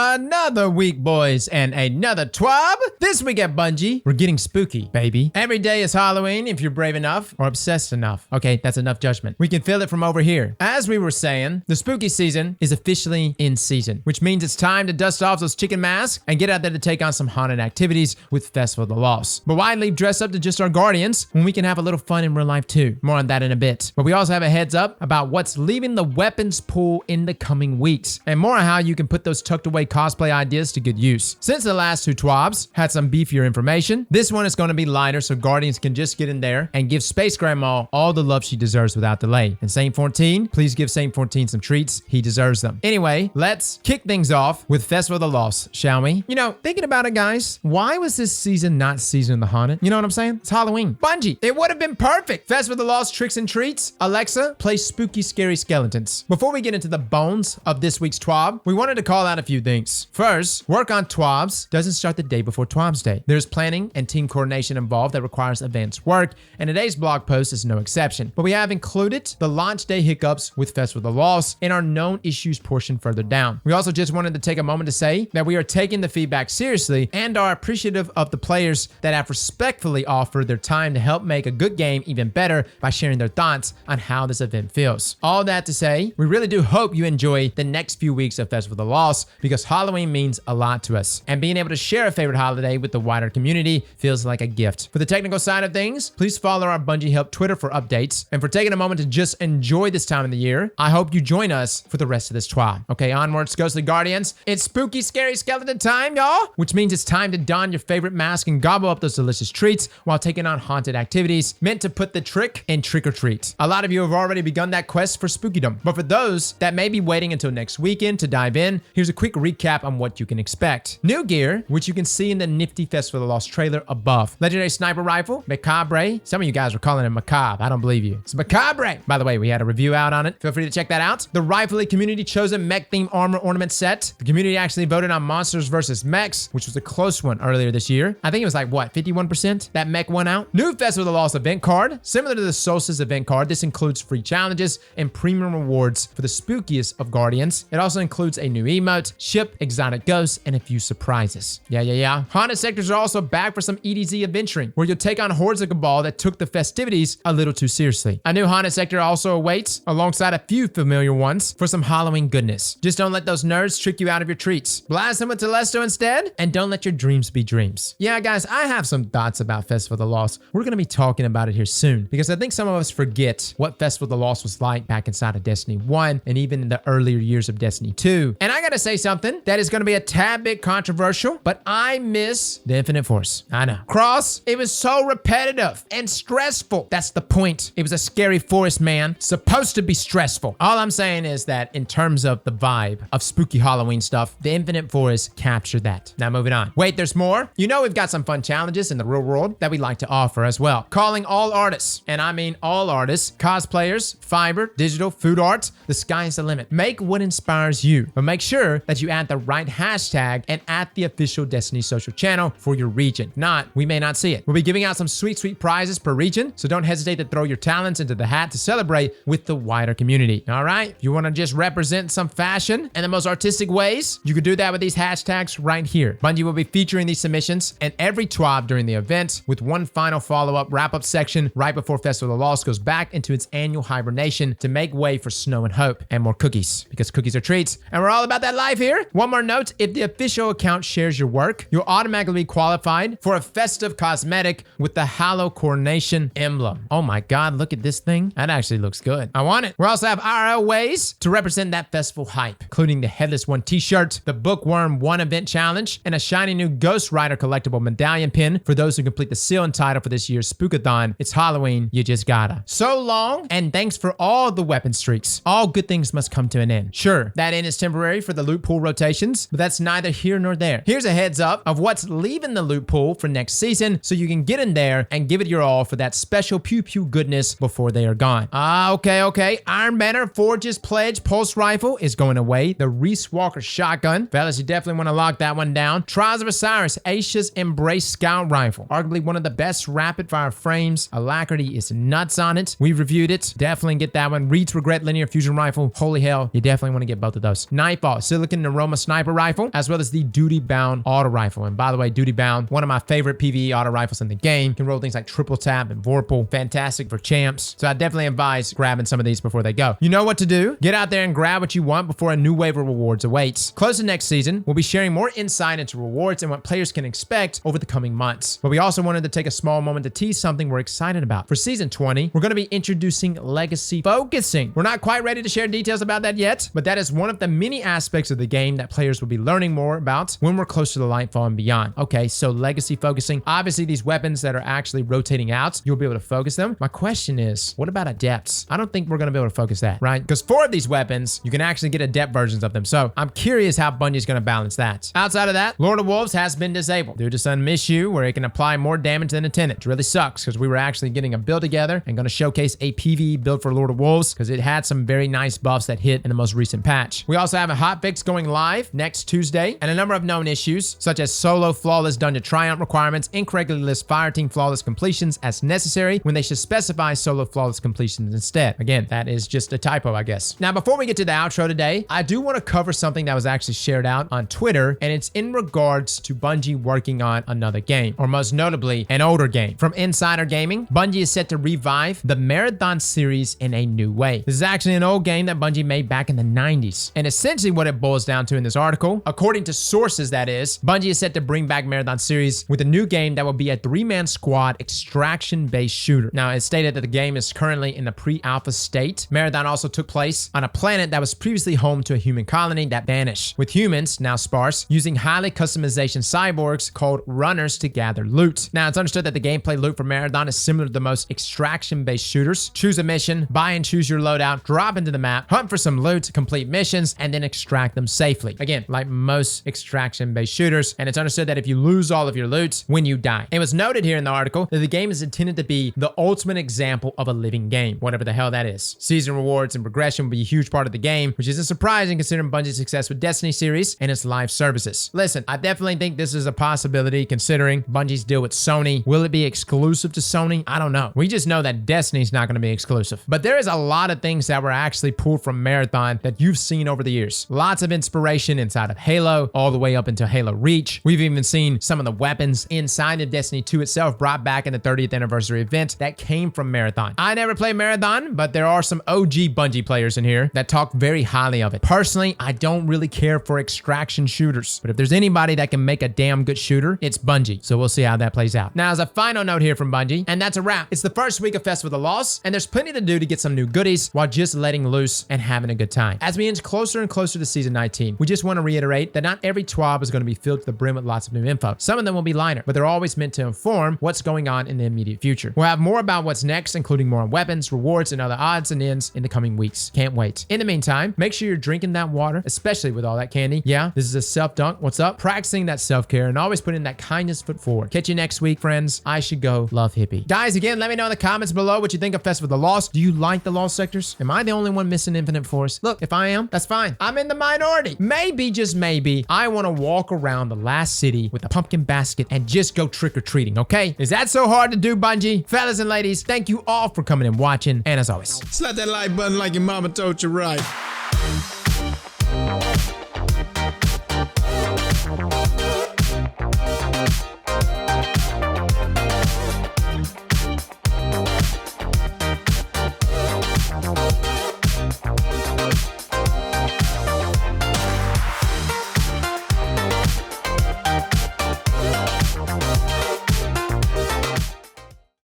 Another week, boys, and another TWAB. This week at Bungie, we're getting spooky, baby. Every day is Halloween if you're brave enough or obsessed enough. Okay, that's enough judgment. We can feel it from over here. As we were saying, the spooky season is officially in season, which means it's time to dust off those chicken masks and get out there to take on some haunted activities with Festival of the Lost. But why leave dress up to just our guardians when we can have a little fun in real life too? More on that in a bit. But we also have a heads up about what's leaving the weapons pool in the coming weeks, and more on how you can put those tucked away cosplay ideas to good use. Since the last two TWABs had some beefier information, this one is going to be lighter so guardians can just get in there and give Space Grandma all the love she deserves without delay. And Saint 14, please give Saint 14 some treats. He deserves them. Anyway, let's kick things off with Festival of the Lost, shall we? You know, thinking about it, guys, why was this season not Season of the Haunted? You know what I'm saying? It's Halloween. Bungie, it would have been perfect. Festival of the Lost tricks and treats. Alexa, play spooky, scary skeletons. Before we get into the bones of this week's TWAB, we wanted to call out a few things. First, work on TWABs doesn't start the day before TWABs Day. There's planning and team coordination involved that requires advanced work, and today's blog post is no exception. But we have included the launch day hiccups with Festival of the Lost in our known issues portion further down. We also just wanted to take a moment to say that we are taking the feedback seriously and are appreciative of the players that have respectfully offered their time to help make a good game even better by sharing their thoughts on how this event feels. All that to say, we really do hope you enjoy the next few weeks of Festival of the Lost because Halloween means a lot to us, and being able to share a favorite holiday with the wider community feels like a gift. For the technical side of things, please follow our Bungie Help Twitter for updates, and for taking a moment to just enjoy this time of the year, I hope you join us for the rest of this TWAB. Okay, onwards, Ghostly Guardians. It's spooky, scary skeleton time, y'all, which means it's time to don your favorite mask and gobble up those delicious treats while taking on haunted activities meant to put the trick in trick or treat. A lot of you have already begun that quest for spookydom, but for those that may be waiting until next weekend to dive in, here's a quick recap on what you can expect. New gear, which you can see in the nifty Festival of the Lost trailer above. Legendary sniper rifle, Macabre. Some of you guys were calling it Macabre. I don't believe you. It's Macabre. By the way, we had a review out on it. Feel free to check that out. The Rifle Community chosen mech theme armor ornament set. The community actually voted on monsters versus mechs, which was a close one earlier this year. I think it was like, what, 51%? That mech won out. New Festival of the Lost event card. Similar to the Solstice event card, this includes free challenges and premium rewards for the spookiest of Guardians. It also includes a new emote, ship, exotic ghosts, and a few surprises. Yeah. Haunted sectors are also back for some EDZ adventuring, where you'll take on hordes of Cabal that took the festivities a little too seriously. A new haunted sector also awaits, alongside a few familiar ones, for some Halloween goodness. Just don't let those nerds trick you out of your treats. Blast them with Telesto instead, and don't let your dreams be dreams. Yeah, guys, I have some thoughts about Festival of the Lost. We're going to be talking about it here soon, because I think some of us forget what Festival of the Lost was like back inside of Destiny 1, and even in the earlier years of Destiny 2. And I gotta say something that is gonna be a tad bit controversial, but I miss the Infinite Force. I know. Cross, it was so repetitive and stressful. That's the point. It was a scary forest, man. Supposed to be stressful. All I'm saying is that in terms of the vibe of spooky Halloween stuff, the Infinite Forest captured that. Now moving on. Wait, there's more? You know we've got some fun challenges in the real world that we like to offer as well. Calling all artists, and I mean all artists, cosplayers, fiber, digital, food art, the sky's the limit. Make what inspires you, but make sure that you add the right hashtag and at the official Destiny social channel for your region. If not, we may not see it. We'll be giving out some sweet prizes per region, so don't hesitate to throw your talents into the hat to celebrate with the wider community. All right? If you want to just represent some fashion in the most artistic ways, you can do that with these hashtags right here. Bungie will be featuring these submissions and every TWAB during the event, with one final follow-up wrap-up section right before Festival of the Lost goes back into its annual hibernation to make way for snow and hope and more cookies, because cookies are treats, and we're all about that life here. One more note, if the official account shares your work, you'll automatically be qualified for a festive cosmetic with the Hallow Coronation emblem. Oh my god, look at this thing. That actually looks good. I want it. We also have IRL ways to represent that festival hype, including the Headless One t-shirt, the Bookworm 1 event challenge, and a shiny new Ghost Rider collectible medallion pin for those who complete the seal and title for this year's Spookathon. It's Halloween, you just gotta. So long, and thanks for all the weapon streaks. All good things must come to an end. Sure, that end is temporary for the loot pool rotations, but that's neither here nor there. Here's a heads up of what's leaving the loot pool for next season, so you can get in there and give it your all for that special pew pew goodness before they are gone. Okay. Iron Banner Forge's Pledge Pulse Rifle is going away. The Reese Walker Shotgun. Fellas, you definitely want to lock that one down. Trials of Osiris Aisha's Embrace Scout Rifle. Arguably one of the best rapid fire frames. Alacrity is nuts on it. We reviewed it. Definitely get that one. Reed's Regret Linear Fusion Rifle. Holy hell, you definitely want to get both of those. Nightfall Silicon Neuroma Aroma Sniper Rifle, as well as the Duty Bound Auto Rifle. And by the way, Duty Bound, one of my favorite PvE auto rifles in the game. Can roll things like triple tap and vorpal. Fantastic for champs. So I definitely advise grabbing some of these before they go. You know what to do? Get out there and grab what you want before a new wave of rewards awaits. Close to next season, we'll be sharing more insight into rewards and what players can expect over the coming months. But we also wanted to take a small moment to tease something we're excited about. For season 20, we're going to be introducing legacy focusing. We're not quite ready to share details about that yet, but that is one of the many aspects of the game that players will be learning more about when we're closer to Lightfall and beyond. Okay, so legacy focusing. Obviously, these weapons that are actually rotating out, you'll be able to focus them. My question is, what about adepts? I don't think we're going to be able to focus that, right? Because 4 of these weapons, you can actually get adept versions of them. So I'm curious how Bungie's going to balance that. Outside of that, Lord of Wolves has been disabled due to some issue where it can apply more damage than intended. It really sucks because we were actually getting a build together and going to showcase a PvE build for Lord of Wolves because it had some very nice buffs that hit in the most recent patch. We also have a hotfix going live next Tuesday and a number of known issues such as solo flawless dungeon triumph requirements incorrectly list fireteam flawless completions as necessary when they should specify solo flawless completions instead. Again, that is just a typo, I guess. Now, before we get to the outro today, I do want to cover something that was actually shared out on Twitter, and it's in regards to Bungie working on another game, or most notably, an older game. From Insider Gaming, Bungie is set to revive the Marathon series in a new way. This is actually an old game that Bungie made back in the 90s, and essentially what it boils down to in this article, according to sources that is, Bungie is set to bring back Marathon series with a new game that will be a 3-man squad extraction-based shooter. Now, it's stated that the game is currently in the pre-alpha state. Marathon also took place on a planet that was previously home to a human colony that vanished, with humans, now sparse, using highly customization cyborgs called runners to gather loot. Now, it's understood that the gameplay loot for Marathon is similar to the most extraction-based shooters. Choose a mission, buy and choose your loadout, drop into the map, hunt for some loot, complete missions, and then extract them safely. Again, like most extraction-based shooters, and it's understood that if you lose all of your loot when you die. It was noted here in the article that the game is intended to be the ultimate example of a living game, whatever the hell that is. Season rewards and progression will be a huge part of the game, which isn't surprising considering Bungie's success with Destiny series and its live services. Listen, I definitely think this is a possibility considering Bungie's deal with Sony. Will it be exclusive to Sony? I don't know. We just know that Destiny's not going to be exclusive. But there is a lot of things that were actually pulled from Marathon that you've seen over the years. Lots of inspiration inside of Halo, all the way up into Halo Reach. We've even seen some of the weapons inside of Destiny 2 itself brought back in the 30th anniversary event that came from Marathon. I never played Marathon, but there are some OG Bungie players in here that talk very highly of it. Personally, I don't really care for extraction shooters, but if there's anybody that can make a damn good shooter, it's Bungie. So we'll see how that plays out. Now, as a final note here from Bungie, and that's a wrap. It's the first week of Festival of the Lost, and there's plenty to do to get some new goodies while just letting loose and having a good time. As we inch closer and closer to season 19, we just want to reiterate that not every TWAB is going to be filled to the brim with lots of new info. Some of them will be liner, but they're always meant to inform what's going on in the immediate future. We'll have more about what's next, including more on weapons, rewards, and other odds and ends in the coming weeks. Can't wait. In the meantime, make sure you're drinking that water, especially with all that candy. Yeah, this is a self-dunk. What's up? Practicing that self-care and always putting that kindness foot forward. Catch you next week, friends. I should go. Love Hippie. Guys, again, let me know in the comments below what you think of Festival of the Lost. Do you like the Lost sectors? Am I the only one missing Infinite Force? Look, if I am, that's fine. I'm in the minority. Maybe, just maybe, I want to walk around the last city with a pumpkin basket and just go trick-or-treating, okay? Is that so hard to do, Bungie? Fellas and ladies, thank you all for coming and watching, and as always, Slap that like button like your mama told you right.